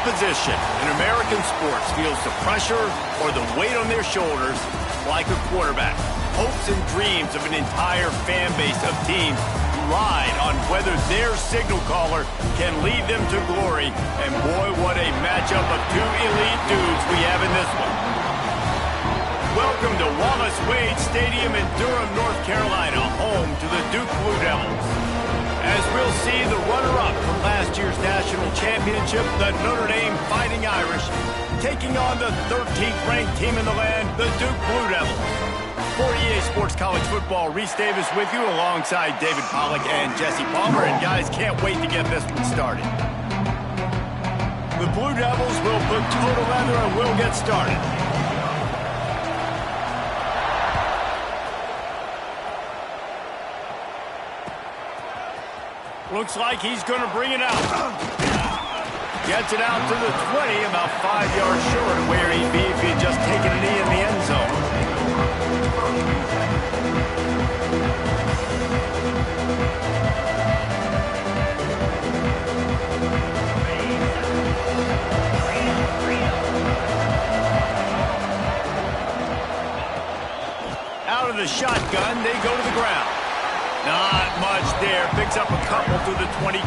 position in American sports feels the pressure or the weight on their shoulders like a quarterback. Hopes and dreams of an entire fan base of teams ride on whether their signal caller can lead them to glory. And boy, what a matchup of two elite dudes we have in this one. Welcome to Wallace Wade Stadium in Durham, North Carolina, home to the Duke Blue Devils. As we'll see, the runner-up from last year's national championship, the Notre Dame Fighting Irish, taking on the 13th ranked team in the land, the Duke Blue Devils. For EA Sports College Football, Reese Davis with you alongside David Pollack and Jesse Palmer. And guys, can't wait to get this one started. The Blue Devils will put total leather and we'll get started. Looks like he's going to bring it out. Gets it out to the 20, about 5 yards short of where he'd be if he had just taken a knee in the end zone. Out of the shotgun, they go to the ground. Not much there. Picks up a couple through the 22.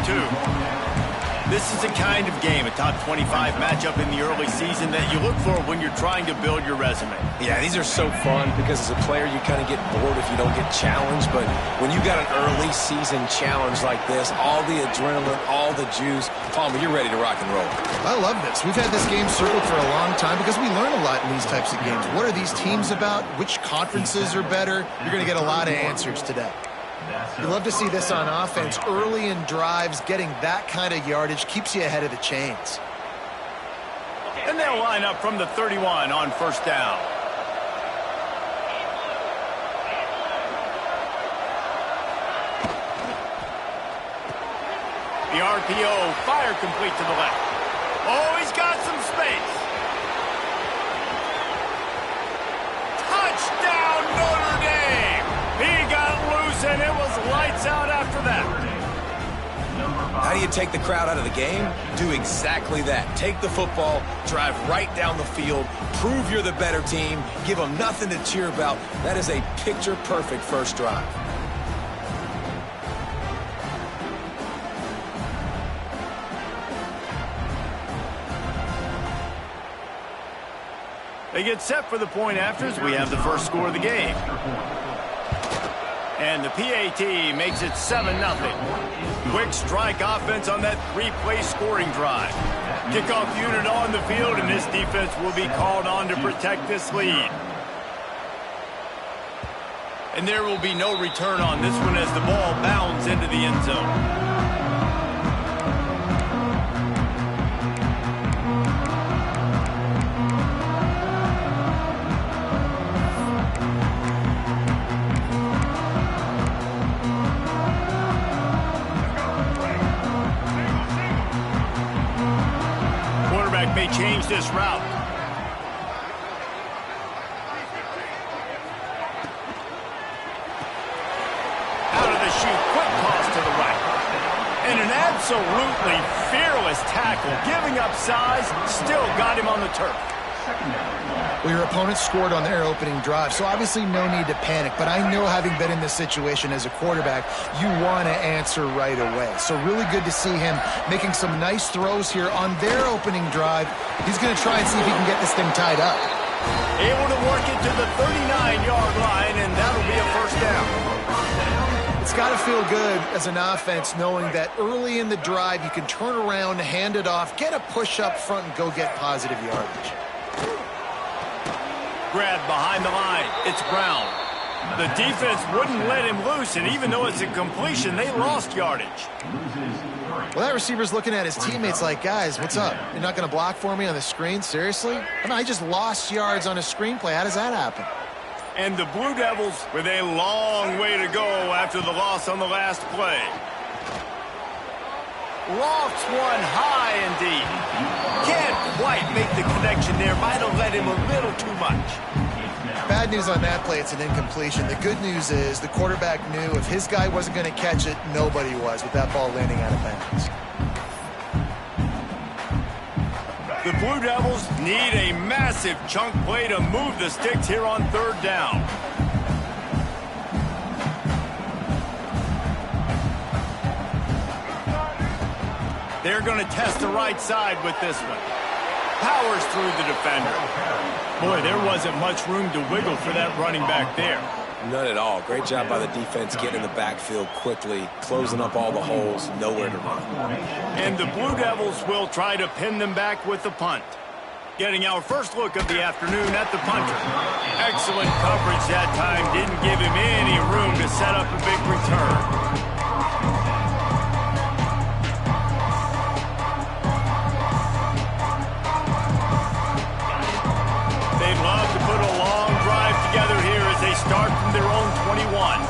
This is the kind of game, a top 25 matchup in the early season, that you look for when you're trying to build your resume. Yeah, these are so fun because as a player, you kind of get bored if you don't get challenged. But when you got an early season challenge like this, all the adrenaline, all the juice, Palmer, you're ready to rock and roll. I love this. We've had this game circled for a long time because we learn a lot in these types of games. What are these teams about? Which conferences are better? You're going to get a lot of answers today. You love to see this on offense. Early in drives, getting that kind of yardage keeps you ahead of the chains. And they'll line up from the 31 on first down. The RPO, fire complete to the left. Oh, he's got some space. Touchdown, Notre Dame! He got loose, and it was lights out after that. How do you take the crowd out of the game? Do exactly that. Take the football, drive right down the field, prove you're the better team, give them nothing to cheer about. That is a picture-perfect first drive. They get set for the point afters. We have the first score of the game. And the PAT makes it 7-0. Quick strike offense on that three-play scoring drive. Kickoff unit on the field, and this defense will be called on to protect this lead. And there will be no return on this one as the ball bounds into the end zone. May change this route. Out of the chute, quick toss to the right. And an absolutely fearless tackle, giving up size, still got him on the turf. Well, your opponent scored on their opening drive, so obviously no need to panic. But I know, having been in this situation as a quarterback, you want to answer right away. So really good to see him making some nice throws here on their opening drive. He's going to try and see if he can get this thing tied up. Able to work it to the 39-yard line, and that'll be a first down. It's got to feel good as an offense knowing that early in the drive you can turn around, hand it off, get a push up front, and go get positive yardage. Grab behind the line. It's Brown. The defense wouldn't let him loose, and even though it's a completion, they lost yardage. Well, that receiver's looking at his teammates like, guys, what's up? You're not going to block for me on the screen? Seriously? I mean, I just lost yards on a screenplay. How does that happen? And the Blue Devils with a long way to go after the loss on the last play. Lofts one high and deep. Can't quite make the connection there. Might have let him a little too much. Bad news on that play, it's an incompletion. The good news is the quarterback knew if his guy wasn't going to catch it, nobody was with that ball landing out of bounds. The Blue Devils need a massive chunk play to move the sticks here on third down. They're going to test the right side with this one. Powers through the defender. Boy, there wasn't much room to wiggle for that running back there. None at all. Great job by the defense getting in the backfield quickly, closing up all the holes, nowhere to run. And the Blue Devils will try to pin them back with the punt. Getting our first look of the afternoon at the punter. Excellent coverage that time. Didn't give him any room to set up a big return. Love to put a long drive together here as they start from their own 21.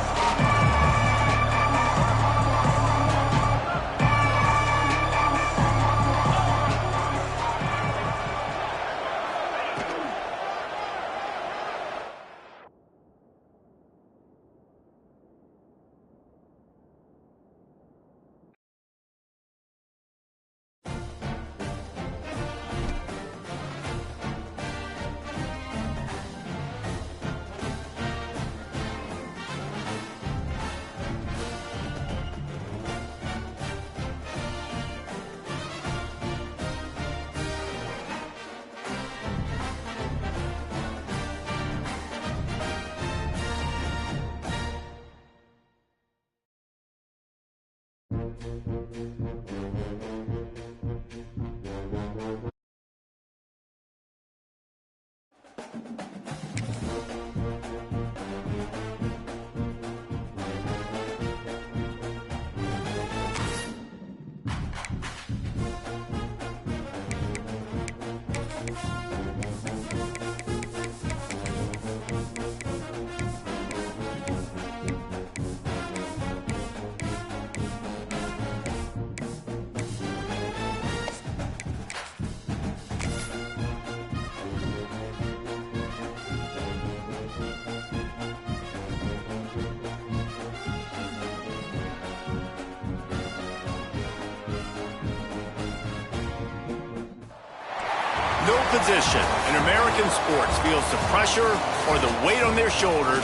No position in American sports feels the pressure or the weight on their shoulders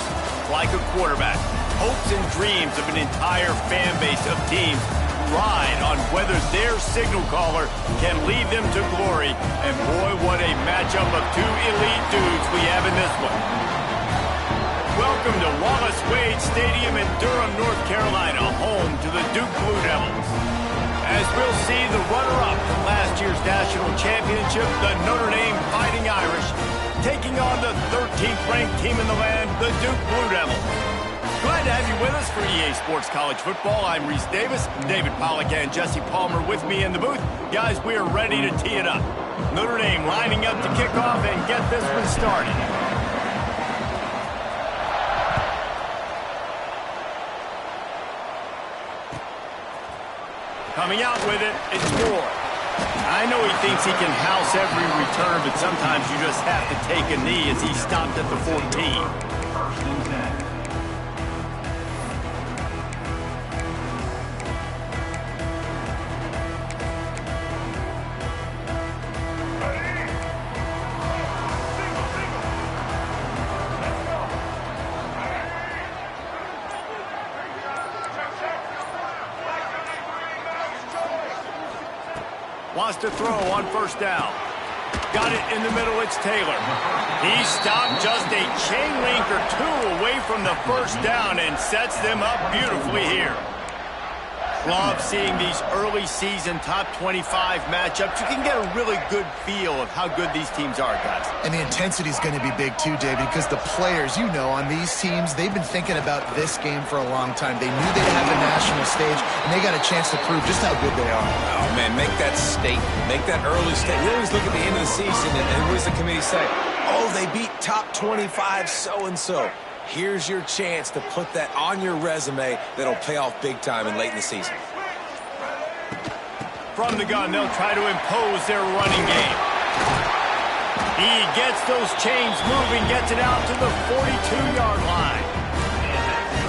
like a quarterback. Hopes and dreams of an entire fan base of teams ride on whether their signal caller can lead them to glory. And boy, what a matchup of two elite dudes we have in this one. Welcome to Wallace Wade Stadium in Durham, North Carolina, home to the Duke Blue Devils. As we'll see the runner-up from last year's national championship, the Notre Dame Fighting Irish, taking on the 13th-ranked team in the land, the Duke Blue Devils. Glad to have you with us for EA Sports College Football. I'm Reese Davis, David Pollack and Jesse Palmer with me in the booth. Guys, we are ready to tee it up. Notre Dame lining up to kick off and get this one started. Coming out with it, it's Moore. I know he thinks he can house every return, but sometimes you just have to take a knee as he stopped at the 14. Wants to throw on first down. Got it in the middle, it's Taylor. He stopped just a chain link or two away from the first down and sets them up beautifully here. Love seeing these early season top 25 matchups. You can get a really good feel of how good these teams are, guys. And the intensity is going to be big too, David, because the players, you know, on these teams, they've been thinking about this game for a long time. They knew they'd have a national stage, and they got a chance to prove just how good they are. Oh, man, make that statement. Make that early statement. We always look at the end of the season, and what does the committee say? Oh, they beat top 25 so-and-so. Here's your chance to put that on your resume that'll pay off big time and late in the season. From the gun, they'll try to impose their running game. He gets those chains moving, gets it out to the 42-yard line.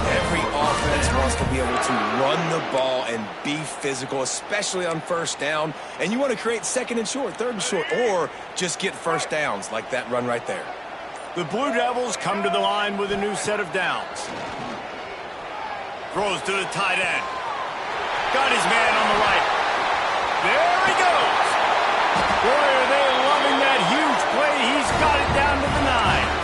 And Every offense wants to be able to run the ball and be physical, especially on first down. And you want to create second and short, third and short, or just get first downs like that run right there. The Blue Devils come to the line with a new set of downs. Throws to the tight end. Got his man on the right. There he goes. Boy, are they loving that huge play. He's got it down to the 9.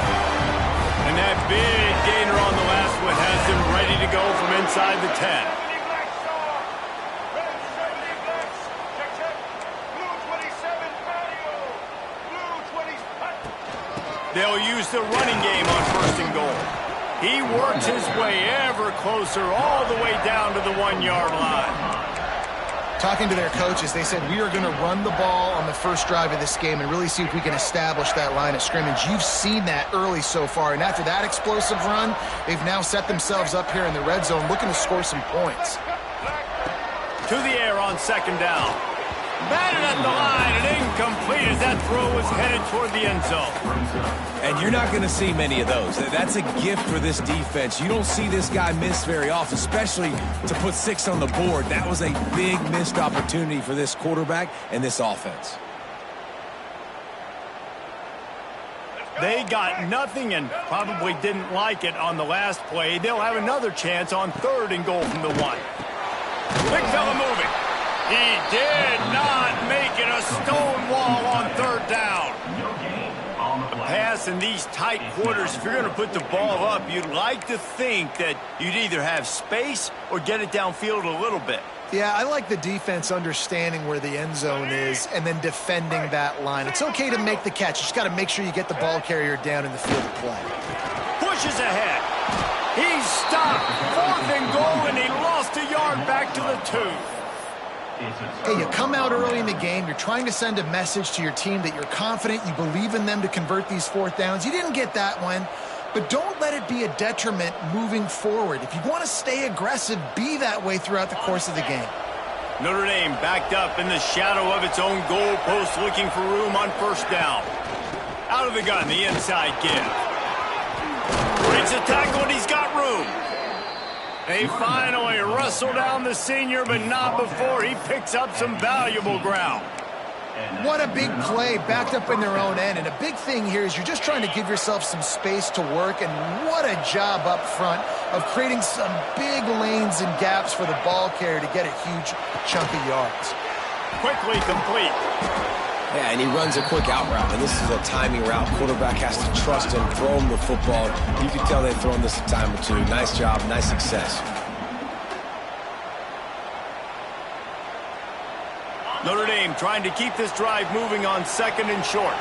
And that big gainer on the last one has him ready to go from inside the 10. They'll use the running game on first and goal. He works his way ever closer all the way down to the 1-yard line. Talking to their coaches, they said, we are going to run the ball on the first drive of this game and really see if we can establish that line of scrimmage. You've seen that early so far, and after that explosive run, they've now set themselves up here in the red zone looking to score some points. To the air on second down. Batted at the line and incomplete as that throw was headed toward the end zone. And you're not going to see many of those. That's a gift for this defense. You don't see this guy miss very often, especially to put 6 on the board. That was a big missed opportunity for this quarterback and this offense. They got nothing and probably didn't like it on the last play. They'll have another chance on third and goal from the 1. Big fella moving. He did not make it a stone wall on third down. The pass in these tight quarters, if you're going to put the ball up, you'd like to think that you'd either have space or get it downfield a little bit. Yeah, I like the defense understanding where the end zone is and then defending that line. It's okay to make the catch. You just got to make sure you get the ball carrier down in the field of play. Pushes ahead. He's stopped. Fourth and goal, and he lost a yard back to the 2. Hey, you come out early in the game, you're trying to send a message to your team that you're confident, you believe in them to convert these fourth downs. You didn't get that one, but don't let it be a detriment moving forward. If you want to stay aggressive, be that way throughout the course of the game. Notre Dame backed up in the shadow of its own goal post, looking for room on first down. Out of the gun, the inside give. Breaks a tackle, and he's got room. They finally wrestle down the senior, but not before he picks up some valuable ground. What a big play, backed up in their own end. And a big thing here is you're just trying to give yourself some space to work, and what a job up front of creating some big lanes and gaps for the ball carrier to get a huge chunk of yards. Quickly complete. Yeah, and he runs a quick out route, and this is a timing route. Quarterback has to trust him, throw him the football. You can tell they've thrown this a time or two. Nice job, nice success. Notre Dame trying to keep this drive moving on second and short.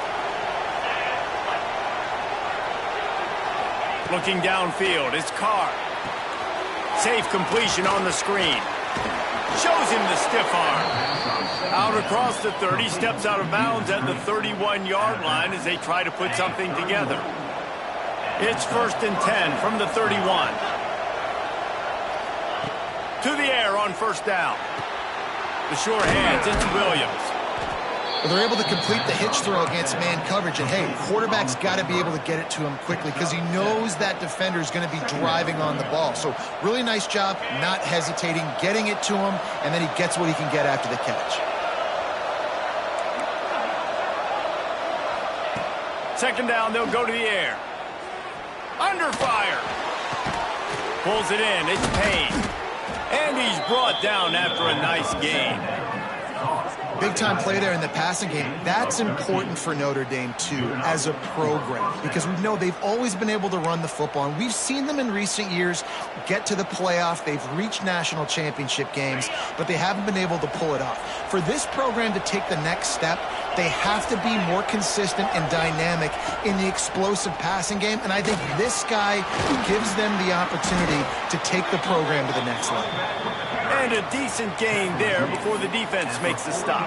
Looking downfield, it's Carr. Safe completion on the screen. Shows him the stiff arm. Out across the 30, steps out of bounds at the 31-yard line as they try to put something together. It's first and 10 from the 31. To the air on first down. The sure hands, it's Williams. Well, they're able to complete the hitch throw against man coverage, and hey, quarterback's got to be able to get it to him quickly because he knows that defender is going to be driving on the ball. So really nice job, not hesitating, getting it to him, and then he gets what he can get after the catch. Second down, they'll go to the air. Under fire. Pulls it in, it's Payne. And he's brought down after a nice gain. Big-time play there in the passing game. That's important for Notre Dame, too, as a program, because we know they've always been able to run the football, and we've seen them in recent years get to the playoff. They've reached national championship games, but they haven't been able to pull it off. For this program to take the next step, they have to be more consistent and dynamic in the explosive passing game, and I think this guy gives them the opportunity to take the program to the next level. And a decent gain there before the defense makes the stop.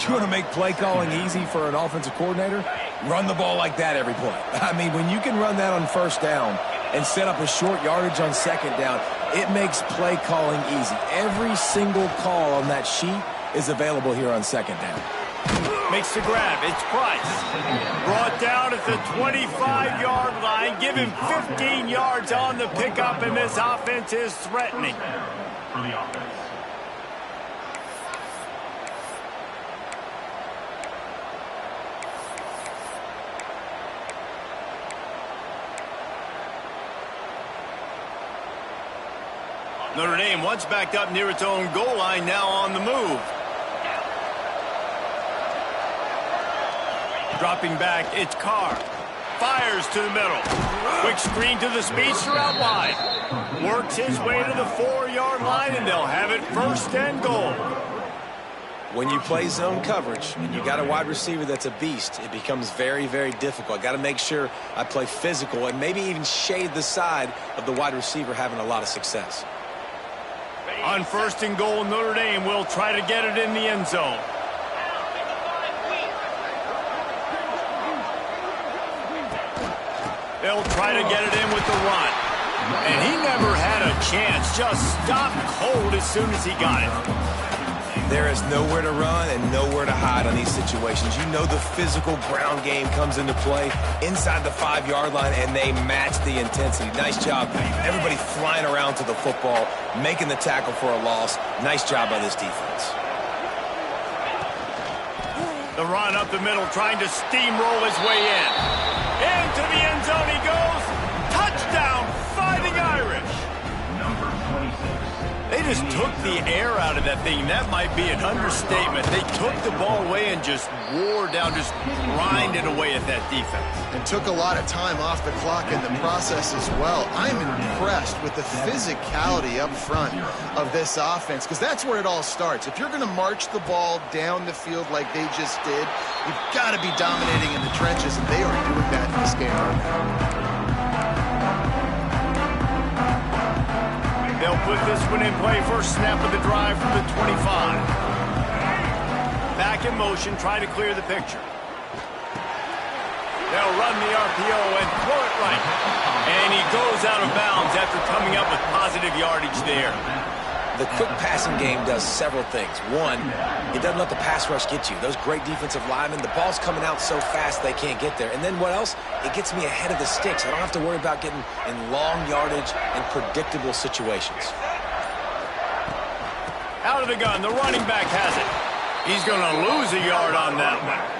You want to make play calling easy for an offensive coordinator? Run the ball like that every play. I mean, when you can run that on first down and set up a short yardage on second down, it makes play calling easy. Every single call on that sheet is available here on second down. Makes the grab. It's Price. Brought down at the 25-yard line. Give him 15 yards on the pickup, and this offense is threatening. For the offense. Notre Dame, once backed up near its own goal line, now on the move. Dropping back, it's Carr. Fires to the middle. Quick screen to the speedster out wide. Works his way to the 4-yard line, and they'll have it first and goal. When you play zone coverage and you got a wide receiver that's a beast, it becomes very, very difficult. I got to make sure I play physical and maybe even shade the side of the wide receiver having a lot of success. On first and goal, Notre Dame will try to get it in the end zone. They'll try to get it in with the run. And he never had a chance. Just stopped cold as soon as he got it. There is nowhere to run and nowhere to hide on these situations. You know the physical ground game comes into play inside the 5-yard line, and they match the intensity. Nice job. Everybody flying around to the football, making the tackle for a loss. Nice job by this defense. The run up the middle, trying to steamroll his way in. Into the end zone he goes. Touchdown, Fighting Irish. Number 26. They just took the air out of that thing. That might be an understatement. They took the ball away and just wore down, just grinded away at that defense. And took a lot of time off the clock in the process as well. I'm impressed with the physicality up front of this offense, because that's where it all starts. If you're going to march the ball down the field like they just did, you've got to be dominating in the trenches, and they are doing that in this game right now. They'll put this one in play. First snap of the drive from the 25. Back in motion, try to clear the picture. They'll run the RPO and throw it right. And he goes out of bounds after coming up with positive yardage there. The quick passing game does several things. One, it doesn't let the pass rush get you. Those great defensive linemen, the ball's coming out so fast they can't get there. And then what else? It gets me ahead of the sticks. I don't have to worry about getting in long yardage and predictable situations. Out of the gun, the running back has it. He's going to lose a yard on that one.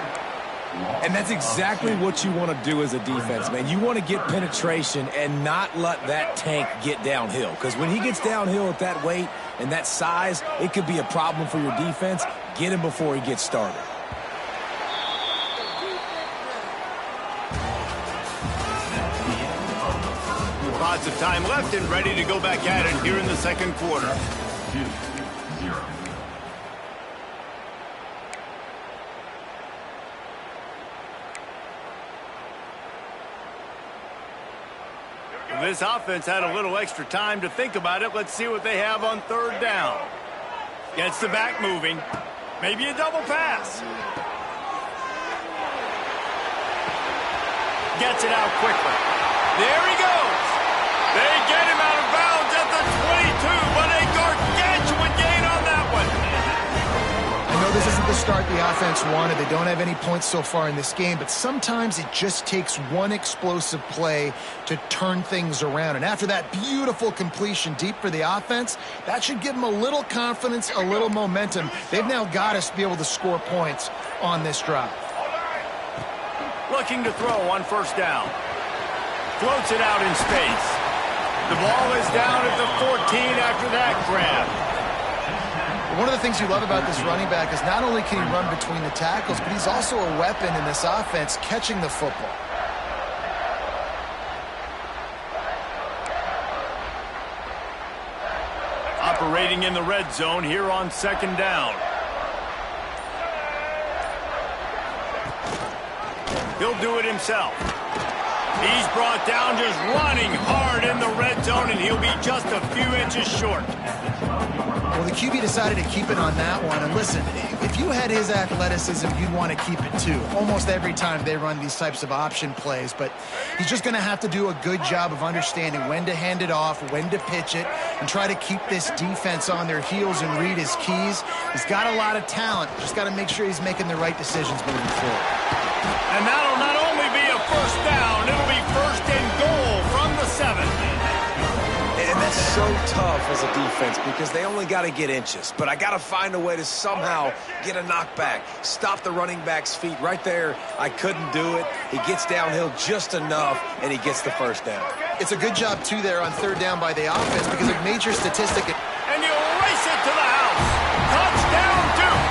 And that's exactly what you want to do as a defense, man. You want to get penetration and not let that tank get downhill. Because when he gets downhill at that weight and that size, it could be a problem for your defense. Get him before he gets started. Lots of time left and ready to go back at it here in the second quarter. 2-0. This offense had a little extra time to think about it. Let's see what they have on third down. Gets the back moving. Maybe a double pass. Gets it out quickly. There he goes. They get him out of bounds at the 22, but a gargantuan gain on that one. I know this isn't the start the offense wanted. They don't have any points so far in this game, but sometimes it just takes one explosive play to turn things around. And after that beautiful completion deep for the offense, that should give them a little confidence, a little momentum. They've now got us to be able to score points on this drive. Looking to throw on first down. Floats it out in space. The ball is down at the 14 after that grab. One of the things you love about this running back is not only can he run between the tackles, but he's also a weapon in this offense catching the football. Operating in the red zone here on second down. He'll do it himself. He's brought down just running hard in the red zone, and he'll be just a few inches short. Well, the QB decided to keep it on that one. And listen, if you had his athleticism, you'd want to keep it too. Almost every time they run these types of option plays, but he's just going to have to do a good job of understanding when to hand it off, when to pitch it, and try to keep this defense on their heels and read his keys. He's got a lot of talent. Just got to make sure he's making the right decisions moving forward. And that'll not only be a first down, it'll be first and goal from the 7. And that's so tough as a defense because they only got to get inches. But I got to find a way to somehow get a knockback, stop the running back's feet. Right there, I couldn't do it. He gets downhill just enough, and he gets the first down. It's a good job, too, there on third down by the offense because a major statistic. And you'll race it to the house. Touchdown, Duke.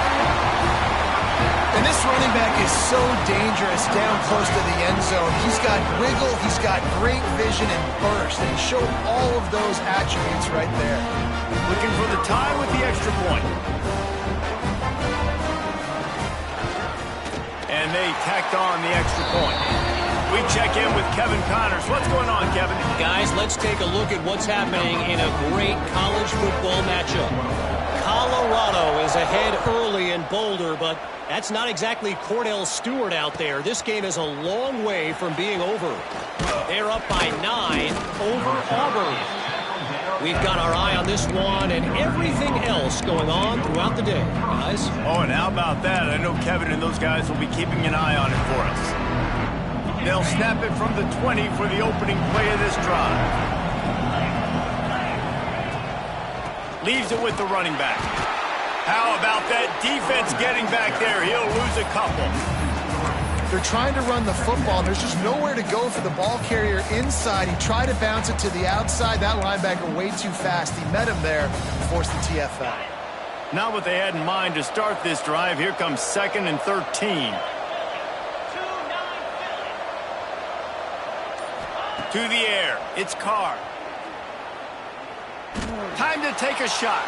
And this running back is so dangerous down close to the end zone. He's got wiggle, he's got great vision and burst, and he showed all of those attributes right there. Looking for the tie with the extra point. And they tacked on the extra point. We check in with Kevin Connors. What's going on, Kevin? Guys, let's take a look at what's happening in a great college football matchup. Colorado is ahead early in Boulder, but that's not exactly Cordell Stewart out there. This game is a long way from being over. They're up by 9 over Auburn. We've got our eye on this one and everything else going on throughout the day, guys. Oh, and how about that? I know Kevin and those guys will be keeping an eye on it for us. They'll snap it from the 20 for the opening play of this drive. Leaves it with the running back. How about that defense getting back there? He'll lose a couple. They're trying to run the football, and there's just nowhere to go for the ball carrier inside. He tried to bounce it to the outside. That linebacker way too fast. He met him there and forced the TFL. Not what they had in mind to start this drive. Here comes 2nd and 13. To the air. It's Carr. Time to take a shot.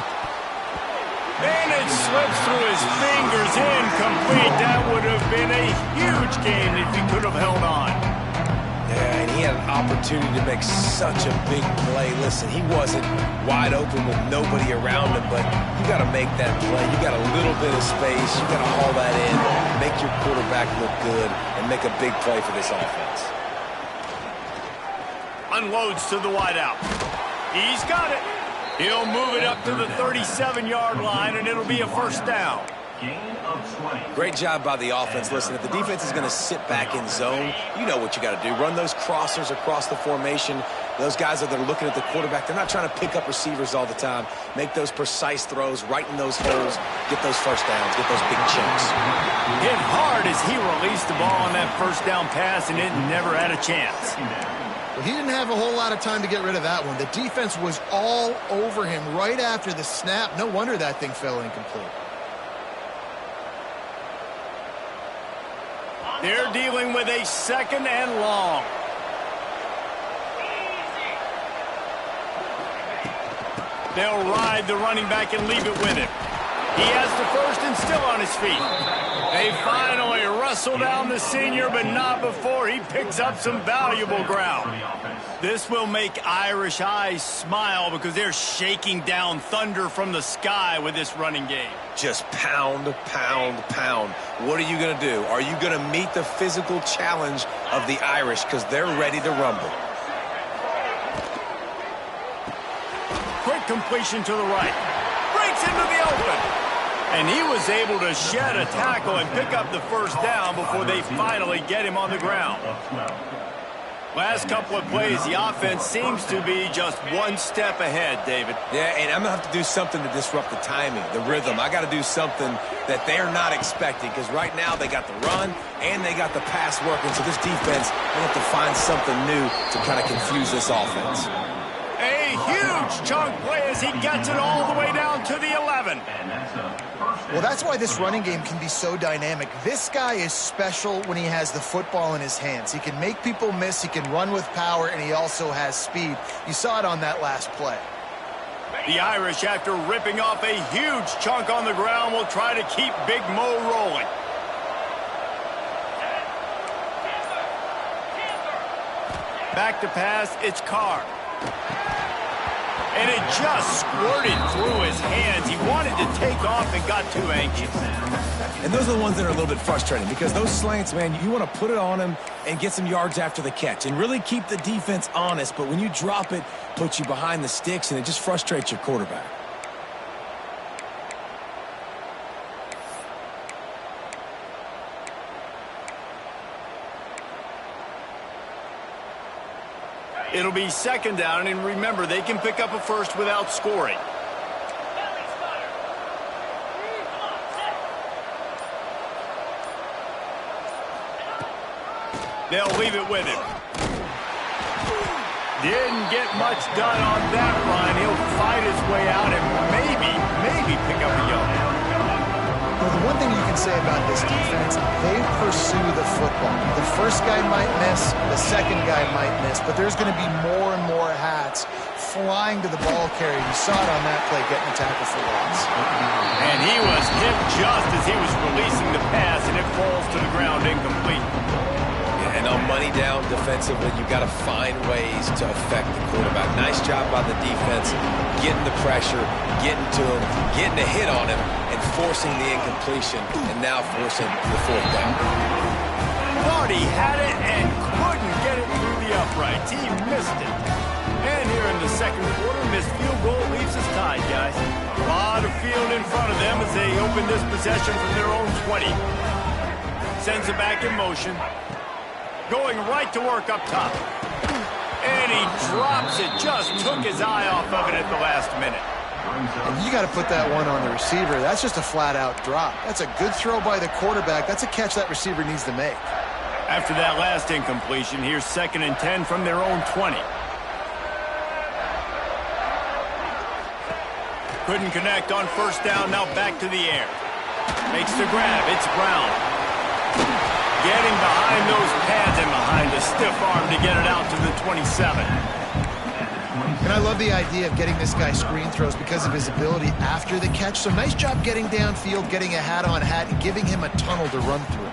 And it slips through his fingers, incomplete. That would have been a huge gain if he could have held on. Yeah, and he had an opportunity to make such a big play. Listen, he wasn't wide open with nobody around him, but you got to make that play. You got a little bit of space. You got to haul that in, make your quarterback look good, and make a big play for this offense. Unloads to the wideout. He's got it. He'll move it up to the 37-yard line, and it'll be a first down. Great job by the offense. Listen, if the defense is going to sit back in zone, you know what you got to do. Run those crossers across the formation. Those guys that are looking at the quarterback, they're not trying to pick up receivers all the time. Make those precise throws right in those holes. Get those first downs. Get those big chunks. Hit hard as he released the ball on that first down pass, and it never had a chance. Well, he didn't have a whole lot of time to get rid of that one. The defense was all over him right after the snap. No wonder that thing fell incomplete. They're dealing with a 2nd and long. They'll ride the running back and leave it with him. He has the first and still on his feet. They finally wrestle down the senior, but not before he picks up some valuable ground. This will make Irish eyes smile because they're shaking down thunder from the sky with this running game. Just pound, pound, pound. What are you going to do? Are you going to meet the physical challenge of the Irish because they're ready to rumble? Quick completion to the right. Breaks into the open. And he was able to shed a tackle and pick up the first down before they finally get him on the ground. Last couple of plays, the offense seems to be just one step ahead, David. Yeah, and I'm going to have to do something to disrupt the timing, the rhythm. I got to do something that they're not expecting because right now they got the run and they got the pass working. So this defense, they have to find something new to kind of confuse this offense. A huge chunk play as he gets it all the way down to the 11. Well, that's why this running game can be so dynamic. This guy is special when he has the football in his hands. He can make people miss, he can run with power, and he also has speed. You saw it on that last play. The Irish, after ripping off a huge chunk on the ground, will try to keep Big Mo rolling. Back to pass, it's Carr. And it just squirted through his hands. He wanted to take off and got too anxious. And those are the ones that are a little bit frustrating because those slants, man, you want to put it on him and get some yards after the catch and really keep the defense honest. But when you drop it, puts you behind the sticks, and it just frustrates your quarterback. It'll be second down, and remember, they can pick up a first without scoring. They'll leave it with him. Didn't get much done on that run. He'll fight his way out and maybe pick up a yard. Well, the one thing you can say about this defense, they pursue the football. The first guy might miss, the second guy might miss, but there's going to be more and more hats flying to the ball carrier. You saw it on that play, getting a tackle for loss. And he was hit just as he was releasing the pass, and it falls to the ground incomplete. And on money down defensively, you've got to find ways to affect the quarterback. Nice job by the defense, getting the pressure, getting to him, getting a hit on him, and forcing the incompletion, and now forcing the fourth down. Thought he had it and couldn't get it through the uprights. He missed it. And here in the second quarter, missed field goal leaves us tied, guys. A lot of field in front of them as they open this possession from their own 20. Sends it back in motion. Going right to work up top. And he drops it. Just took his eye off of it at the last minute. And you got to put that one on the receiver. That's just a flat-out drop. That's a good throw by the quarterback. That's a catch that receiver needs to make. After that last incompletion, here's 2nd and 10 from their own 20. Couldn't connect on first down. Now back to the air. Makes the grab. It's Brown. Getting behind those pads and behind a stiff arm to get it out to the 27. And I love the idea of getting this guy screen throws because of his ability after the catch. So nice job getting downfield, getting a hat-on-hat, and giving him a tunnel to run through.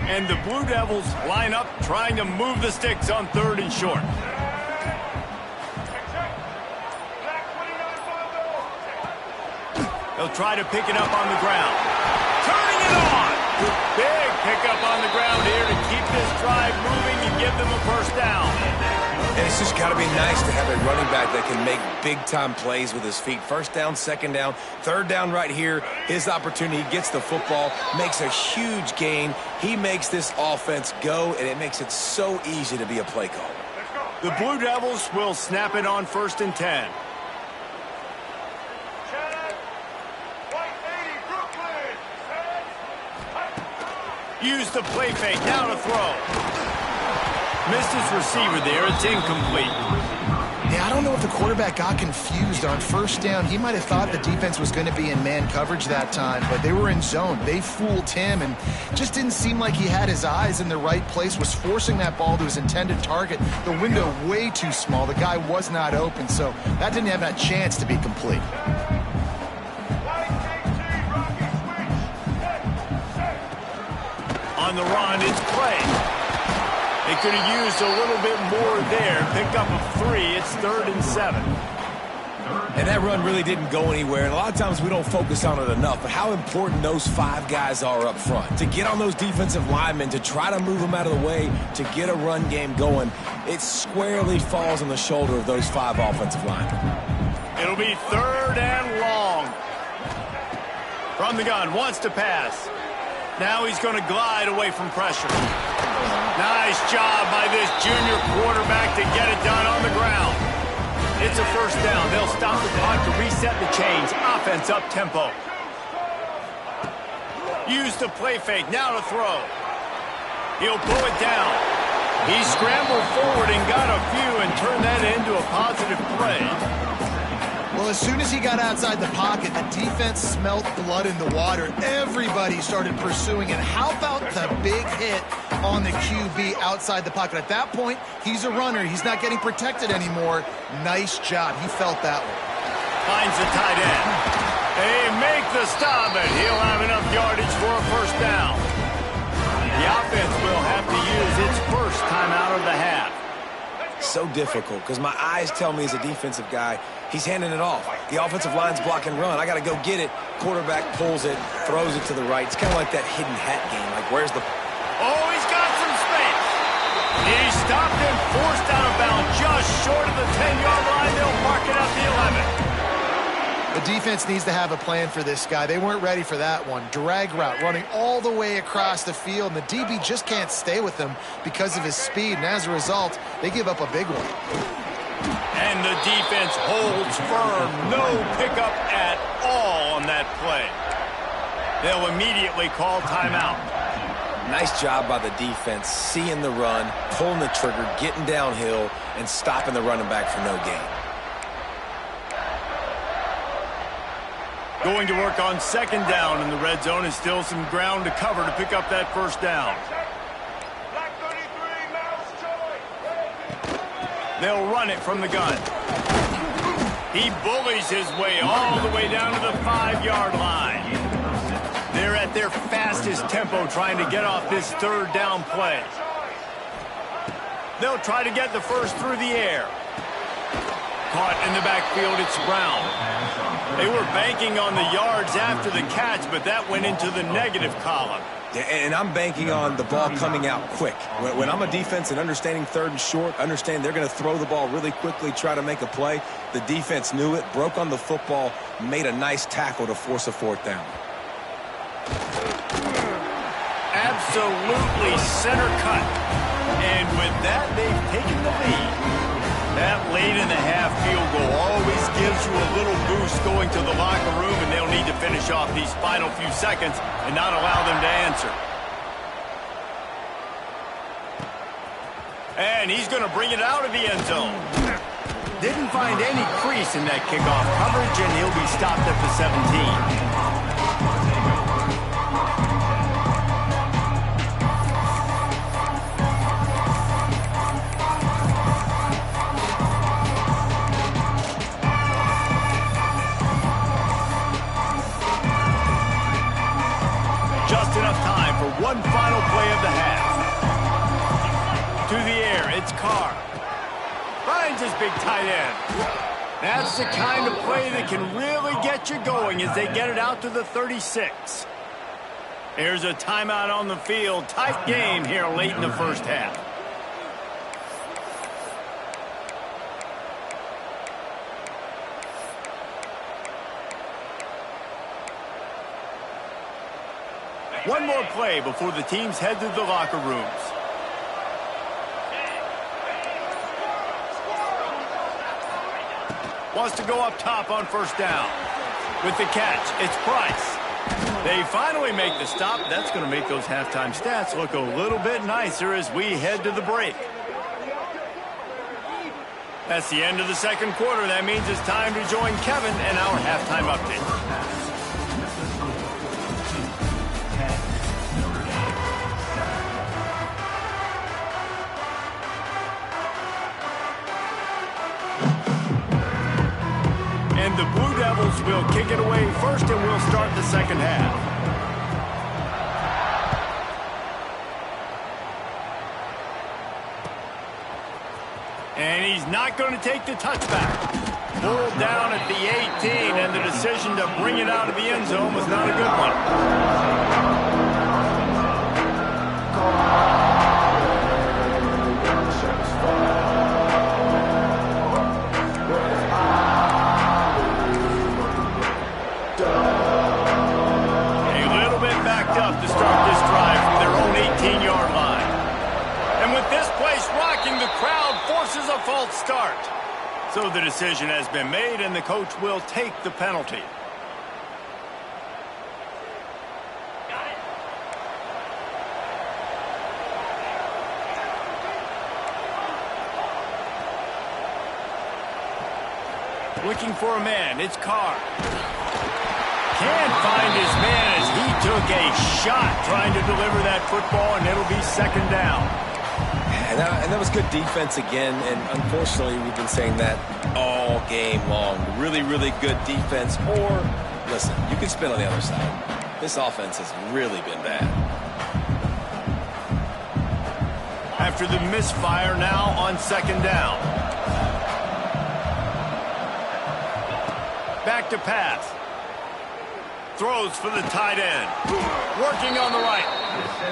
And the Blue Devils line up trying to move the sticks on 3rd and short. They'll try to pick it up on the ground. Turning it on! Big pickup on the ground here to keep this drive moving and give them a first down. And it's just got to be nice to have a running back that can make big-time plays with his feet. First down, second down, third down right here. His opportunity, he gets the football, makes a huge gain. He makes this offense go, and it makes it so easy to be a play caller. The Blue Devils will snap it on 1st and 10. Use the play fake, now to throw. Missed his receiver there, it's incomplete. Yeah, I don't know if the quarterback got confused on first down. He might have thought the defense was going to be in man coverage that time, but they were in zone. They fooled him and just didn't seem like he had his eyes in the right place, was forcing that ball to his intended target. The window way too small. The guy was not open, so that didn't have that chance to be complete. On the run, it's Clay. They could have used a little bit more there. Pick up a 3. It's 3rd and 7. And that run really didn't go anywhere. And a lot of times we don't focus on it enough. But how important those 5 guys are up front. To get on those defensive linemen, to try to move them out of the way, to get a run game going, it squarely falls on the shoulder of those 5 offensive linemen. It'll be 3rd and long. From the gun, wants to pass. Now he's going to glide away from pressure. Nice job by this junior quarterback to get it done on the ground. It's a first down. They'll stop the clock to reset the chains. Offense up tempo. Use the play fake. Now to throw. He'll pull it down. He scrambled forward and got a few and turned that into a positive play. Well, as soon as he got outside the pocket, the defense smelled blood in the water. Everybody started pursuing it. How about the big hit on the QB outside the pocket? At that point, he's a runner. He's not getting protected anymore. Nice job. He felt that one. Finds the tight end. They make the stop, and he'll have enough yardage for a first down. The offense will have to use its first timeout of the half. so difficult because my eyes tell me as a defensive guy, he's handing it off. The offensive line's block and run. I got to go get it. Quarterback pulls it, throws it to the right. It's kind of like that hidden hat game. Like, where's the... Oh, he's got some space. He stopped and forced out of bounds just short of the 10-yard line. They'll mark it at the 11. The defense needs to have a plan for this guy. They weren't ready for that one. Drag route running all the way across the field, and the DB just can't stay with him because of his speed, and as a result, they give up a big one. And the defense holds firm. No pickup at all on that play. They'll immediately call timeout. Nice job by the defense, seeing the run, pulling the trigger, getting downhill, and stopping the running back for no gain. Going to work on second down in the red zone is still some ground to cover to pick up that first down. They'll run it from the gun. He bullies his way all the way down to the 5-yard line. They're at their fastest tempo trying to get off this third down play. They'll try to get the first through the air. Caught in the backfield, it's Brown. They were banking on the yards after the catch, but that went into the negative column. Yeah, and I'm banking on the ball coming out quick. When I'm a defense and understanding third and short, understand they're going to throw the ball really quickly, try to make a play. The defense knew it, broke on the football, made a nice tackle to force a fourth down. Absolutely center cut. And with that, they've taken the lead. That late-in-the-half field goal always gives you a little boost going to the locker room, and they'll need to finish off these final few seconds and not allow them to answer. And he's going to bring it out of the end zone. Didn't find any crease in that kickoff coverage, and he'll be stopped at the 17. One final play of the half. To the air, it's Carr. Finds his big tight end. That's the kind of play that can really get you going as they get it out to the 36. There's a timeout on the field. Tight game here late in the first half. One more play before the teams head to the locker rooms. Wants to go up top on first down. With the catch, it's Price. They finally make the stop. That's going to make those halftime stats look a little bit nicer as we head to the break. That's the end of the second quarter. That means it's time to join Kevin and our halftime update. And the Blue Devils will kick it away first, and we'll start the second half. And he's not going to take the touchback. Pulled down at the 18, and the decision to bring it out of the end zone was not a good one. To start this drive from their own 18-yard line. And with this place rocking, the crowd forces a false start. So the decision has been made, and the coach will take the penalty. Looking for a man, it's Carr. Can't find his man as he took a shot trying to deliver that football, and it'll be second down. And that was good defense again, and unfortunately we've been saying that all game long. Really, really good defense, or, listen, you can spin on the other side. This offense has really been bad. After the misfire, now on second down. Back to pass. Throws for the tight end. Working on the right.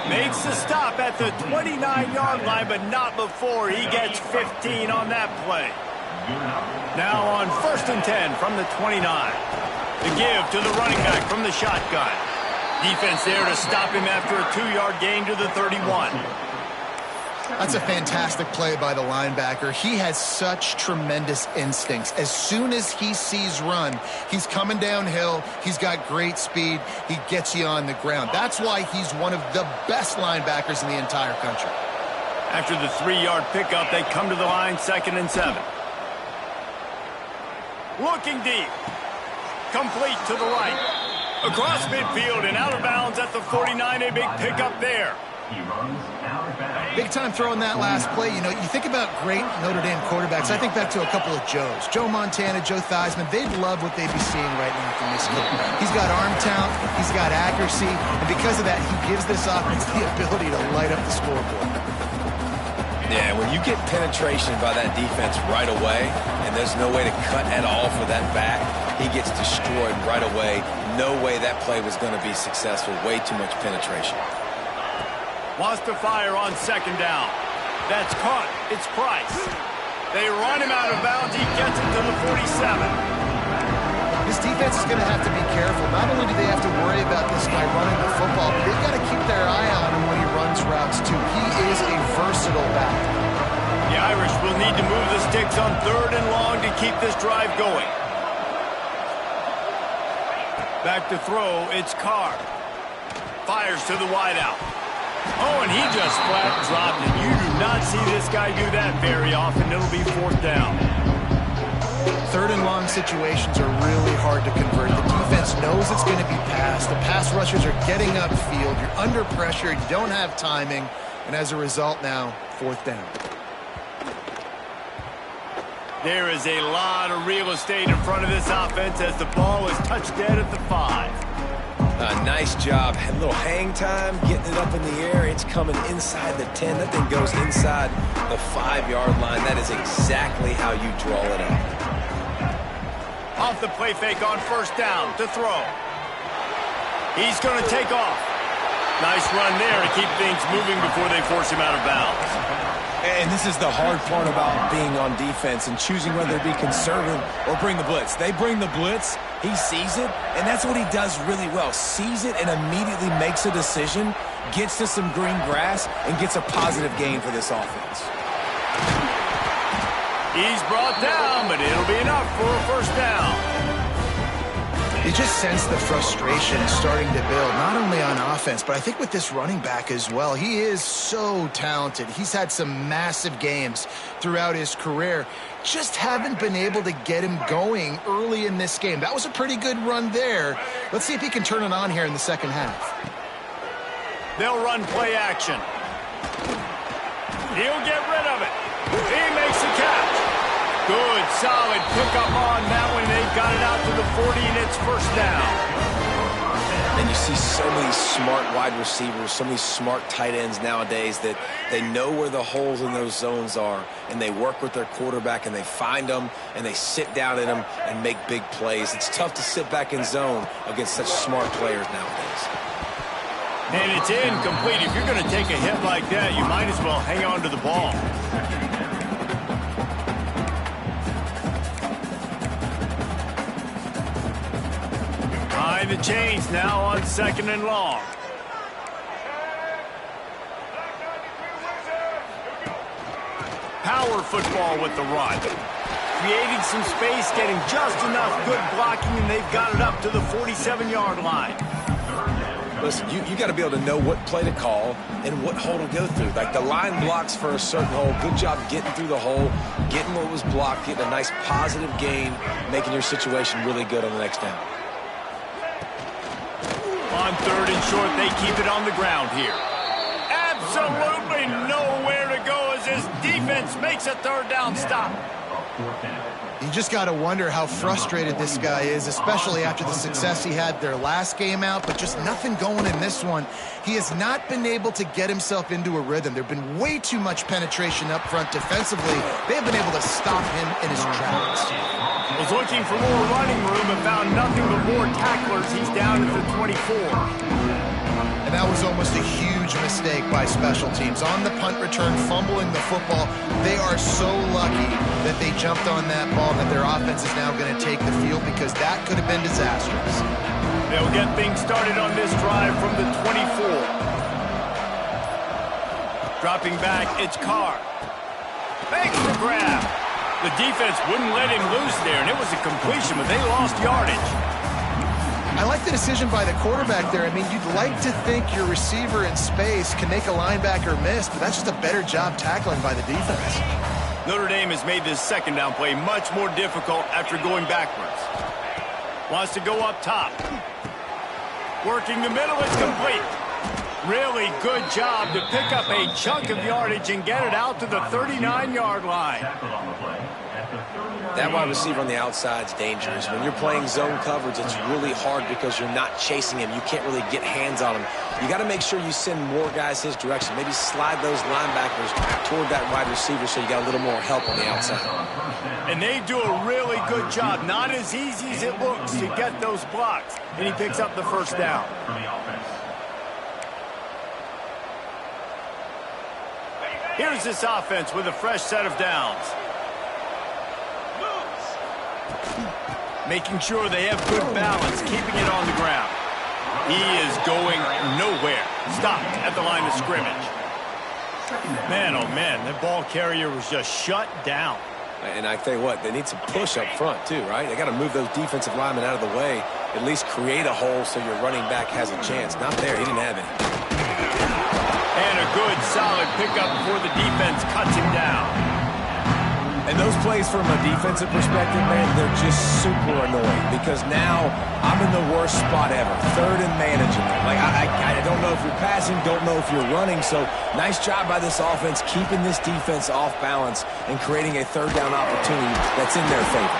Makes the stop at the 29-yard line, but not before he gets 15 on that play. Now on 1st and 10 from the 29. The give to the running back from the shotgun. Defense there to stop him after a 2-yard gain to the 31. That's a fantastic play by the linebacker. He has such tremendous instincts. As soon as he sees run, he's coming downhill. He's got great speed. He gets you on the ground. That's why he's one of the best linebackers in the entire country. After the 3-yard pickup, they come to the line, 2nd and 7. Looking deep. Complete to the right. Across midfield and out of bounds at the 49. A big pickup there. He runs out of bounds. Big time throwing that last play. You know, you think about great Notre Dame quarterbacks. I think back to a couple of Joes. Joe Montana, Joe Theismann. They'd love what they'd be seeing right now from this kid. He's got arm talent. He's got accuracy. And because of that, he gives this offense the ability to light up the scoreboard. Yeah, when you get penetration by that defense right away, and there's no way to cut at all for that back, he gets destroyed right away. No way that play was going to be successful. Way too much penetration. Wants to fire on 2nd down. That's caught. It's Price. They run him out of bounds. He gets it to the 47. This defense is going to have to be careful. Not only do they have to worry about this guy running the football, but they've got to keep their eye on him when he runs routes, too. He is a versatile back. The Irish will need to move the sticks on 3rd and long to keep this drive going. Back to throw. It's Carr. Fires to the wideout. Oh, and he just flat dropped it. You do not see this guy do that very often. It'll be 4th down. 3rd and long situations are really hard to convert. The defense knows it's going to be passed. The pass rushers are getting upfield. You're under pressure. You don't have timing. And as a result now, 4th down. There is a lot of real estate in front of this offense as the ball is touched dead at the 5. Nice job. A little hang time, getting it up in the air. It's coming inside the 10. That thing goes inside the 5-yard line. That is exactly how you draw it up. Off the play fake on 1st down to throw. He's going to take off. Nice run there to keep things moving before they force him out of bounds. And this is the hard part about being on defense and choosing whether to be conservative or bring the blitz. They bring the blitz, he sees it, and that's what he does really well. Sees it and immediately makes a decision, gets to some green grass, and gets a positive gain for this offense. He's brought down, but it'll be enough for a 1st down. You just sense the frustration starting to build, not only on offense, but I think with this running back as well. He is so talented. He's had some massive games throughout his career. Just haven't been able to get him going early in this game. That was a pretty good run there. Let's see if he can turn it on here in the 2nd half. They'll run play action. He'll get rid of it. He makes the catch. Good, solid pickup on that one. They've got it out to the 40, and it's 1st down. And you see so many smart wide receivers, so many smart tight ends nowadays that they know where the holes in those zones are, and they work with their quarterback, and they find them, and they sit down in them and make big plays. It's tough to sit back in zone against such smart players nowadays. And it's incomplete. If you're going to take a hit like that, you might as well hang on to the ball. The change now on 2nd and long. Power football with the run. Creating some space, getting just enough good blocking, and they've got it up to the 47-yard line. Listen, you got to be able to know what play to call and what hole to go through. Like the line blocks for a certain hole. Good job getting through the hole, getting what was blocked, getting a nice positive gain, making your situation really good on the next down. On 3rd and short, they keep it on the ground here. Absolutely nowhere to go as his defense makes a third down stop. You just got to wonder how frustrated this guy is, especially after the success he had their last game out, but just nothing going in this one. He has not been able to get himself into a rhythm. There have been way too much penetration up front defensively. They have been able to stop him in his tracks. Was looking for more running room and found nothing but more tacklers. He's down at the 24. And that was almost a huge mistake by special teams. On the punt return, fumbling the football, they are so lucky that they jumped on that ball, that their offense is now going to take the field, because that could have been disastrous. They'll get things started on this drive from the 24. Dropping back, it's Carr. Makes the grab. The defense wouldn't let him loose there, and it was a completion, but they lost yardage. I like the decision by the quarterback there. I mean, you'd like to think your receiver in space can make a linebacker miss, but that's just a better job tackling by the defense. Notre Dame has made this second down play much more difficult after going backwards. Wants to go up top. Working the middle, it's complete. Really good job to pick up a chunk of yardage and get it out to the 39-yard line. That wide receiver on the outside is dangerous. When you're playing zone coverage, it's really hard because you're not chasing him. You can't really get hands on him. You got to make sure you send more guys his direction. Maybe slide those linebackers toward that wide receiver so you got a little more help on the outside. And they do a really good job. Not as easy as it looks to get those blocks. And he picks up the first down. Here's this offense with a fresh set of downs. Making sure they have good balance, keeping it on the ground. He is going nowhere. Stopped at the line of scrimmage. Man, oh man, that ball carrier was just shut down. And I tell you what, they need some push up front too, right? They got to move those defensive linemen out of the way, at least create a hole so your running back has a chance. Not there, he didn't have any. And a good, solid pickup before the defense cuts him down. And those plays from a defensive perspective, man, they're just super annoying because now I'm in the worst spot ever. Third and management. Like, I don't know if you're passing, don't know if you're running. So nice job by this offense keeping this defense off balance and creating a third down opportunity that's in their favor.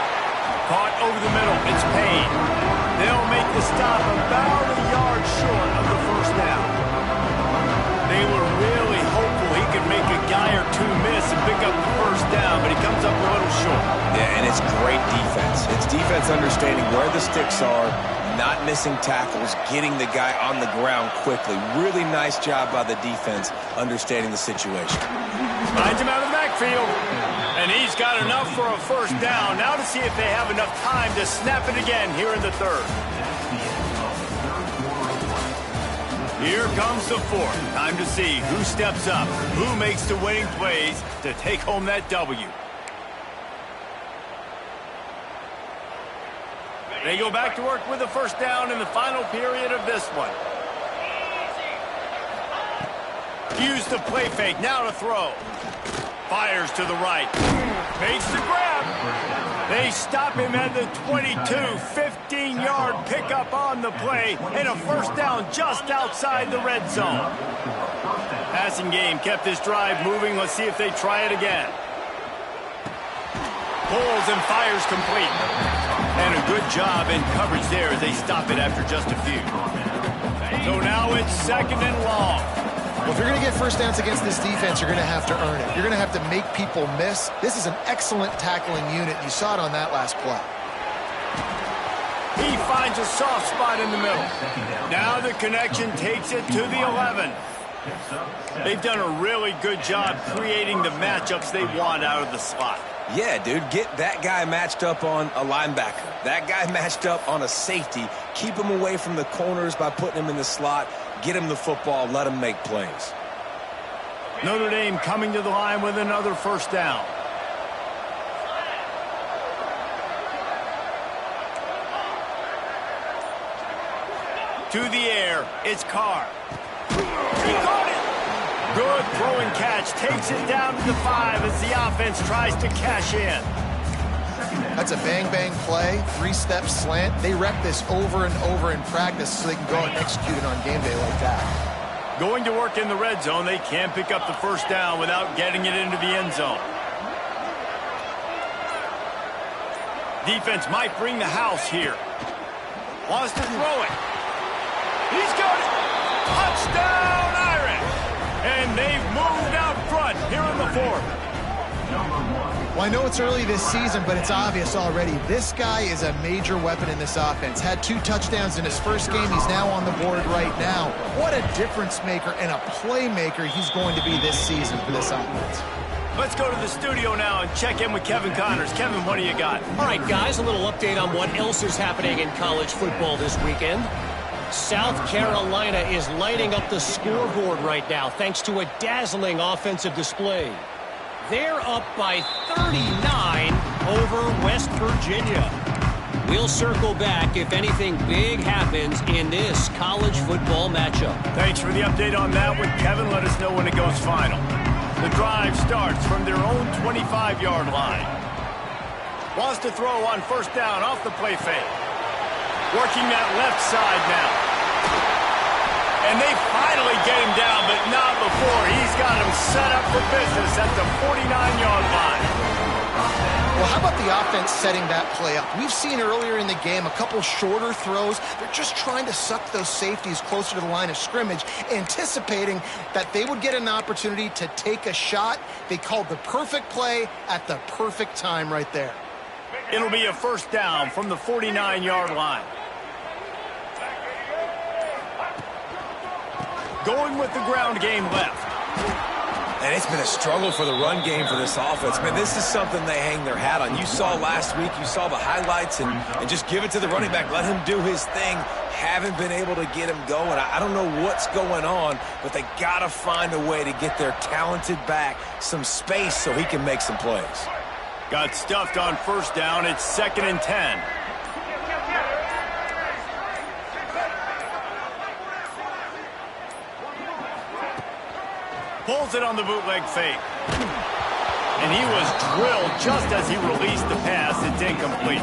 Caught over the middle. It's Payne. They'll make the stop about a yard short of the first down. They were really hopeful he could make a guy or two miss and pick up the first down, but he comes up a little short. Yeah, and it's great defense. It's defense understanding where the sticks are, not missing tackles, getting the guy on the ground quickly. Really nice job by the defense understanding the situation. Finds him out of the backfield, and he's got enough for a first down. Now to see if they have enough time to snap it again here in the third. Here comes the fourth. Time to see who steps up, who makes the winning plays to take home that W. They go back to work with the first down in the final period of this one. Use the play fake, now to throw. Fires to the right. Makes the grab. They stop him at the 22, 15-yard pickup on the play, and a first down just outside the red zone. Passing game kept this drive moving. Let's see if they try it again. Pulls and fires complete. And a good job in coverage there as they stop it after just a few. So now it's second and long. Well, if you're going to get first downs against this defense, you're going to have to earn it. You're going to have to make people miss. This is an excellent tackling unit. You saw it on that last play. He finds a soft spot in the middle. Now the connection takes it to the 11. They've done a really good job creating the matchups they want out of the slot. Yeah, dude, get that guy matched up on a linebacker. That guy matched up on a safety. Keep him away from the corners by putting him in the slot. Get him the football. Let him make plays. Notre Dame coming to the line with another first down. To the air, it's Carr. He caught it. Good throw and catch. Takes it down to the 5 as the offense tries to cash in. That's a bang-bang play, three-step slant. They rep this over and over in practice so they can go and execute it on game day like that. Going to work in the red zone. They can't pick up the first down without getting it into the end zone. Defense might bring the house here. Wants to throw it. He's got it. Touchdown, Irish. And they've moved out front here in the fourth. Well, I know it's early this season, but it's obvious already. This guy is a major weapon in this offense. Had 2 touchdowns in his first game. He's now on the board right now. What a difference maker and a playmaker he's going to be this season for this offense. Let's go to the studio now and check in with Kevin Connors. Kevin, what do you got? All right, guys, a little update on what else is happening in college football this weekend. South Carolina is lighting up the scoreboard right now thanks to a dazzling offensive display. They're up by 39 over West Virginia. We'll circle back if anything big happens in this college football matchup. Thanks for the update on that one, Kevin. Let us know when it goes final. The drive starts from their own 25-yard line. Wants to throw on first down off the play fake. Working that left side now. And they finally get him down, but not before. He's got him set up for business at the 49-yard line. Well, how about the offense setting that play up? We've seen earlier in the game a couple shorter throws. They're just trying to suck those safeties closer to the line of scrimmage, anticipating that they would get an opportunity to take a shot. They called the perfect play at the perfect time right there. It'll be a first down from the 49-yard line. Going with the ground game left. And it's been a struggle for the run game for this offense. Man, this is something they hang their hat on. You saw last week, you saw the highlights, and just give it to the running back. Let him do his thing. Haven't been able to get him going. I don't know what's going on, but they got to find a way to get their talented back some space so he can make some plays. Got stuffed on first down. It's 2nd and 10. Pulls it on the bootleg fake. And he was drilled just as he released the pass. It's incomplete.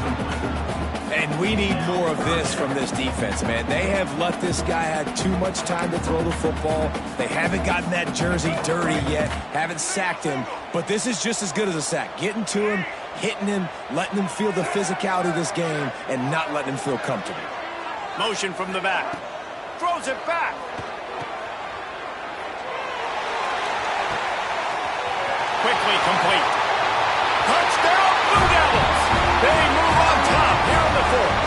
And we need more of this from this defense, man. They have let this guy have too much time to throw the football. They haven't gotten that jersey dirty yet, haven't sacked him. But this is just as good as a sack. Getting to him, hitting him, letting him feel the physicality of this game, and not letting him feel comfortable. Motion from the back. Throws it back. Quickly complete. Touchdown, Blue Devils. They move on top here in the fourth.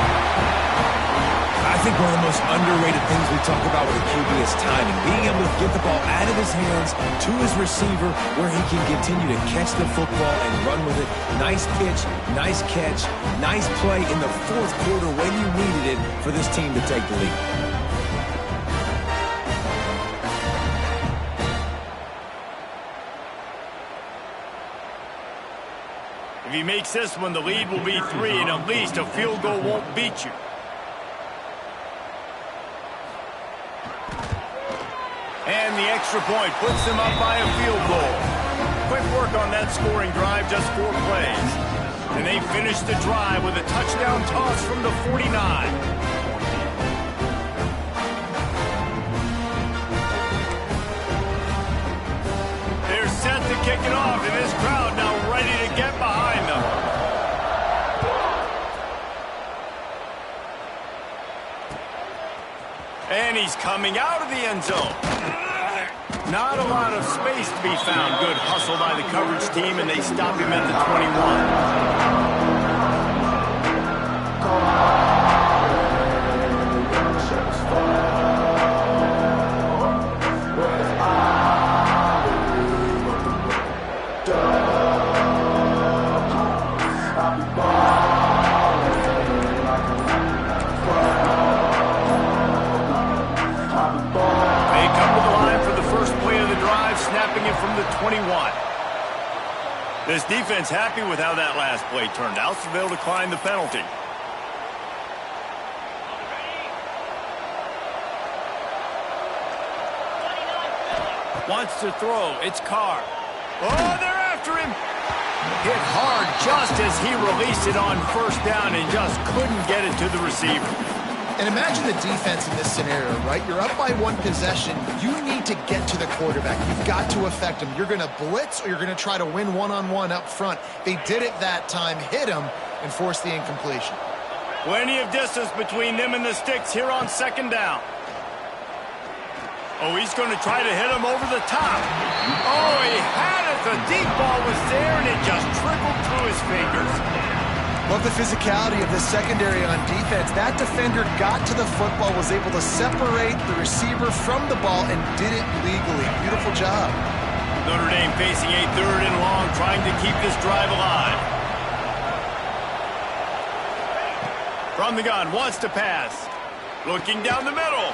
I think one of the most underrated things we talk about with a QB is timing. Being able to get the ball out of his hands to his receiver where he can continue to catch the football and run with it. Nice pitch, nice catch, nice play in the fourth quarter when you needed it for this team to take the lead. If he makes this one, the lead will be 3, and at least a field goal won't beat you. And the extra point puts them up by a field goal. Quick work on that scoring drive, just 4 plays. And they finish the drive with a touchdown toss from the 49. They're set to kick it off, and this crowd now ready to get behind them. And he's coming out of the end zone. Not a lot of space to be found. Good hustle by the coverage team, and they stop him at the 21. From the 21. This defense happy with how that last play turned out, so they'll decline the penalty. Wants to throw. It's Carr. Oh, they're after him. Hit hard just as he released it on first down and just couldn't get it to the receiver. And imagine the defense in this scenario, right? You're up by one possession. You need to get to the quarterback. You've got to affect him. You're going to blitz or you're going to try to win one-on-one up front. They did it that time, hit him, and forced the incompletion. Plenty of distance between them and the sticks here on second down. Oh, he's going to try to hit him over the top. Oh, he had it. The deep ball was there, and it just trickled through his fingers. Love the physicality of the secondary on defense. That defender got to the football, was able to separate the receiver from the ball, and did it legally. Beautiful job. Notre Dame facing a 3rd and long, trying to keep this drive alive. From the gun, wants to pass. Looking down the middle.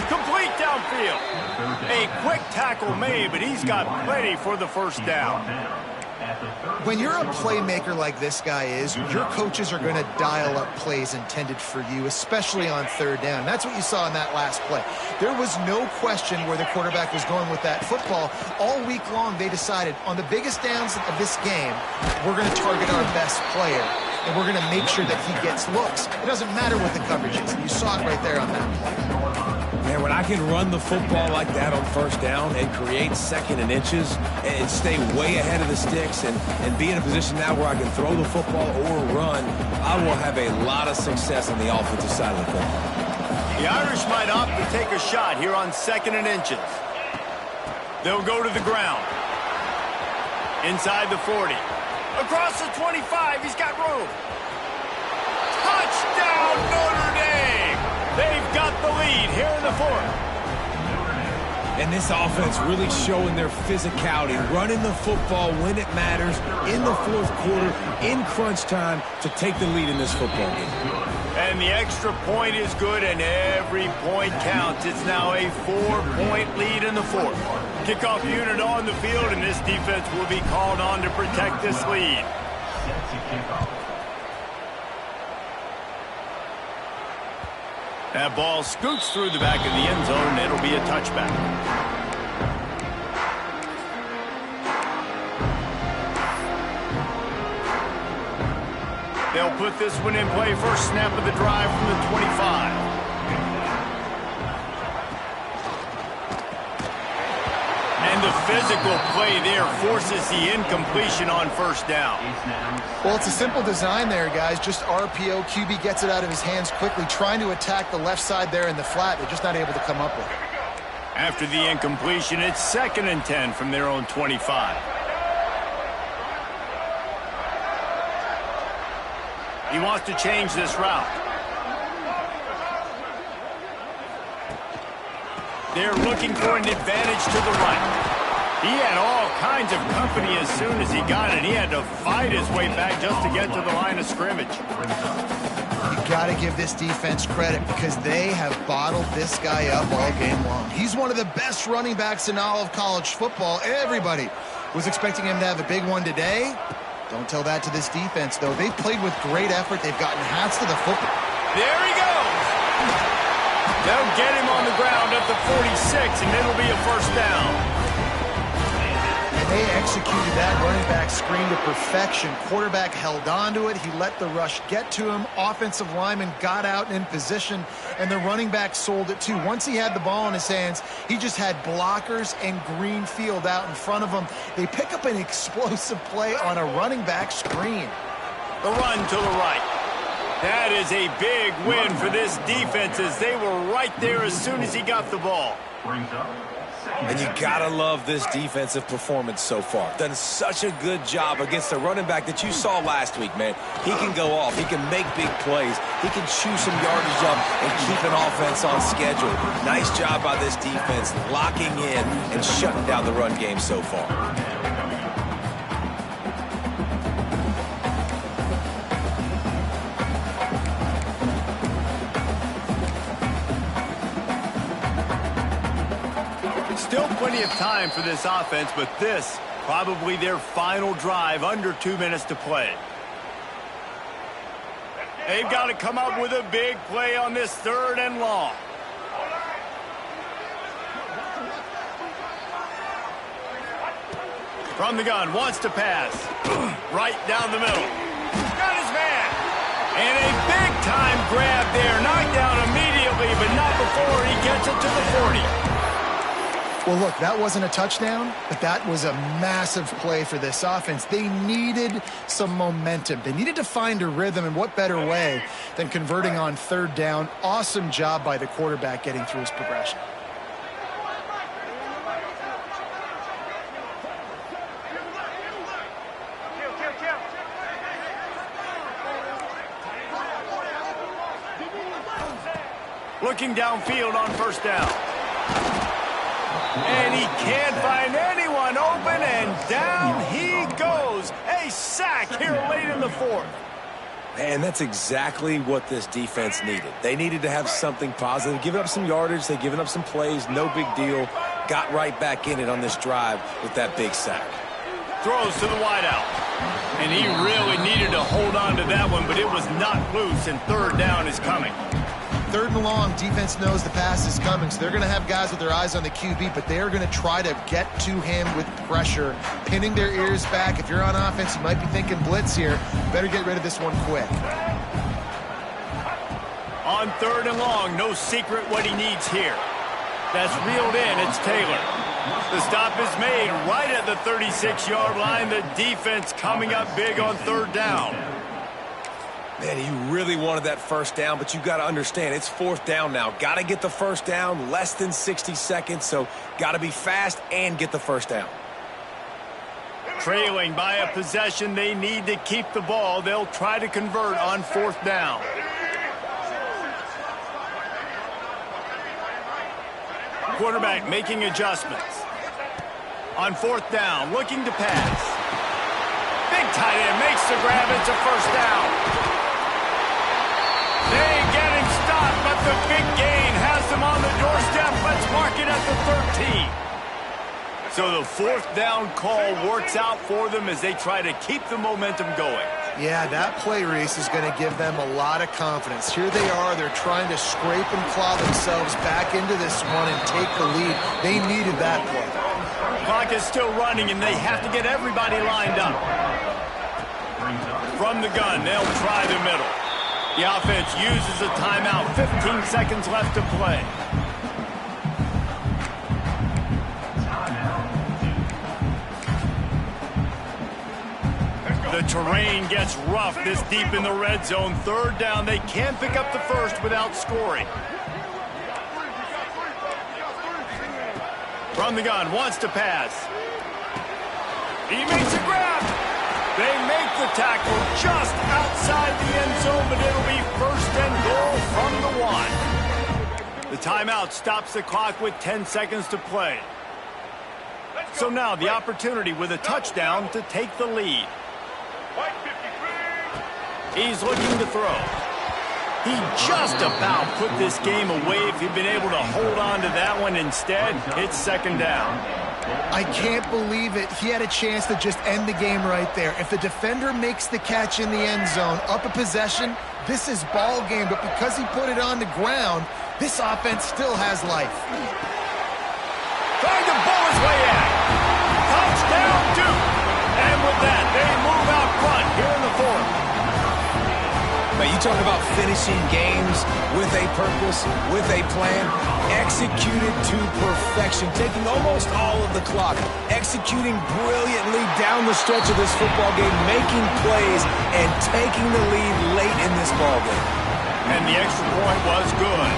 Complete downfield. A quick tackle made, but he's got plenty for the first down. When you're a playmaker like this guy is, your coaches are going to dial up plays intended for you, especially on 3rd down. That's what you saw in that last play. There was no question where the quarterback was going with that football. All week long, they decided on the biggest downs of this game, we're going to target our best player, and we're going to make sure that he gets looks. It doesn't matter what the coverage is. You saw it right there on that play. Man, when I can run the football like that on 1st down and create 2nd and inches and stay way ahead of the sticks and be in a position now where I can throw the football or run, I will have a lot of success on the offensive side of the football. The Irish might opt to take a shot here on 2nd and inches. They'll go to the ground. Inside the 40. Across the 25, he's got room. Touchdown, Notre Dame! They've got the lead here in the 4th. And this offense really showing their physicality, running the football when it matters, in the 4th quarter, in crunch time, to take the lead in this football game. And the extra point is good, and every point counts. It's now a 4-point lead in the 4th. Kickoff unit on the field, and this defense will be called on to protect this lead. That ball scoots through the back of the end zone, and it'll be a touchback. They'll put this one in play. First snap of the drive from the 25. And the physical play there forces the incompletion on 1st down. Well, it's a simple design there, guys. Just RPO. QB gets it out of his hands quickly, trying to attack the left side there in the flat. They're just not able to come up with it. After the incompletion, it's 2nd and 10 from their own 25. He wants to change this route. They're looking for an advantage to the right. He had all kinds of company as soon as he got it. He had to fight his way back just to get to the line of scrimmage. You got to give this defense credit because they have bottled this guy up all game long. He's one of the best running backs in all of college football. Everybody was expecting him to have a big one today. Don't tell that to this defense, though. They've played with great effort. They've gotten hats to the football. There he goes. They'll get him on the ground at the 46, and it'll be a 1st down. They executed that running back screen to perfection. Quarterback held on to it. He let the rush get to him. Offensive lineman got out in position, and the running back sold it too. Once he had the ball in his hands, he just had blockers and green field out in front of him. They pick up an explosive play on a running back screen. The run to the right. That is a big win for this defense as they were right there as soon as he got the ball. And you gotta love this defensive performance so far. Done such a good job against the running back that you saw last week, man. He can go off. He can make big plays. He can chew some yardage up and keep an offense on schedule. Nice job by this defense locking in and shutting down the run game so far. Still plenty of time for this offense, but this probably their final drive, under 2 minutes to play. They've got to come up with a big play on this 3rd and long. From the gun, wants to pass. Right down the middle. Got his man. And a big-time grab there. Knocked down immediately. before he gets it to the 40. Well, look, that wasn't a touchdown, but that was a massive play for this offense. They needed some momentum. They needed to find a rhythm, and what better way than converting on third down. Awesome job by the quarterback getting through his progression. Looking downfield on first down. And he can't find anyone open, and down he goes. A sack here late in the fourth. Man, that's exactly what this defense needed. They needed to have something positive. Giving up some yardage, they've given up some plays, no big deal. Got right back in it on this drive with that big sack. Throws to the wideout. And he really needed to hold on to that one, but it was not loose, and third down is coming. Third and long, defense knows the pass is coming, so they're going to have guys with their eyes on the QB, but they are going to try to get to him with pressure, pinning their ears back. If you're on offense, you might be thinking blitz here. Better get rid of this one quick. On third and long, no secret what he needs here. That's reeled in. It's Taylor. The stop is made right at the 36-yard line. The defense coming up big on third down. Man, he really wanted that first down, but you got to understand, it's fourth down now. Got to get the first down, less than 60 seconds, so got to be fast and get the first down. Trailing by a possession, they need to keep the ball. They'll try to convert on fourth down. Quarterback making adjustments. On fourth down, looking to pass. Big tight end makes the grab. It's a first down. They get him stopped, but the big gain has them on the doorstep. Let's mark it at the 13. So the fourth down call works out for them as they try to keep the momentum going. Yeah, that play, Reese, is going to give them a lot of confidence. Here they are. They're trying to scrape and claw themselves back into this one and take the lead. They needed that play. Clock is still running, and they have to get everybody lined up. From the gun, they'll try the middle. The offense uses a timeout. 15 seconds left to play. The terrain gets rough this deep in the red zone. Third down, they can't pick up the first without scoring. From the gun, wants to pass. He makes a grab. They make the tackle just outside the end zone, but it'll be first and goal from the one. The timeout stops the clock with 10 seconds to play. So now the opportunity with a touchdown to take the lead. He's looking to throw. He just about put this game away if he'd been able to hold on to that one. Instead, it's second down. I can't believe it. He had a chance to just end the game right there. If the defender makes the catch in the end zone, up a possession, this is ball game. But because he put it on the ground, this offense still has life. Trying to bowl his way in. Touchdown, Duke. And with that, they move out front here in the fourth. Now, you talk about finishing games with a purpose, with a plan, executed to perfection, taking almost all of the clock, executing brilliantly down the stretch of this football game, making plays, and taking the lead late in this ball game. And the extra point was good.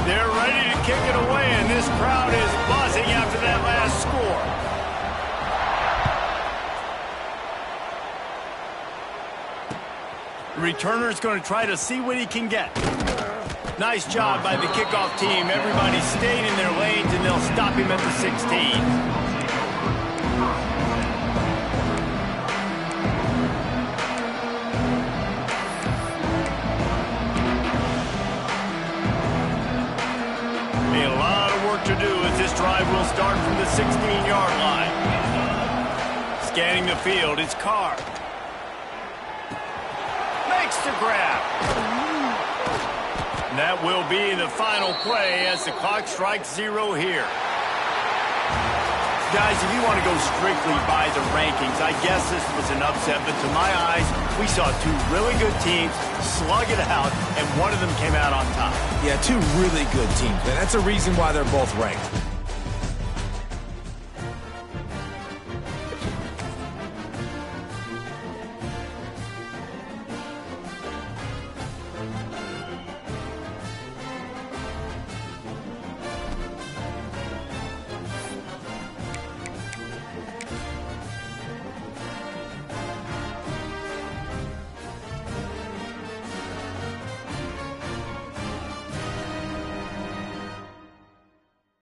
They're ready to kick it away, and this crowd is buzzing after that last score. The returner's going to try to see what he can get. Nice job by the kickoff team. Everybody stayed in their lanes, and they'll stop him at the 16. A lot of work to do as this drive will start from the 16-yard line. Scanning the field, it's Carr. To grab. That will be the final play as the clock strikes 0 here. Guys, if you want to go strictly by the rankings, I guess this was an upset, but to my eyes, we saw two really good teams slug it out, and one of them came out on top. Yeah, two really good teams, and that's a reason why they're both ranked.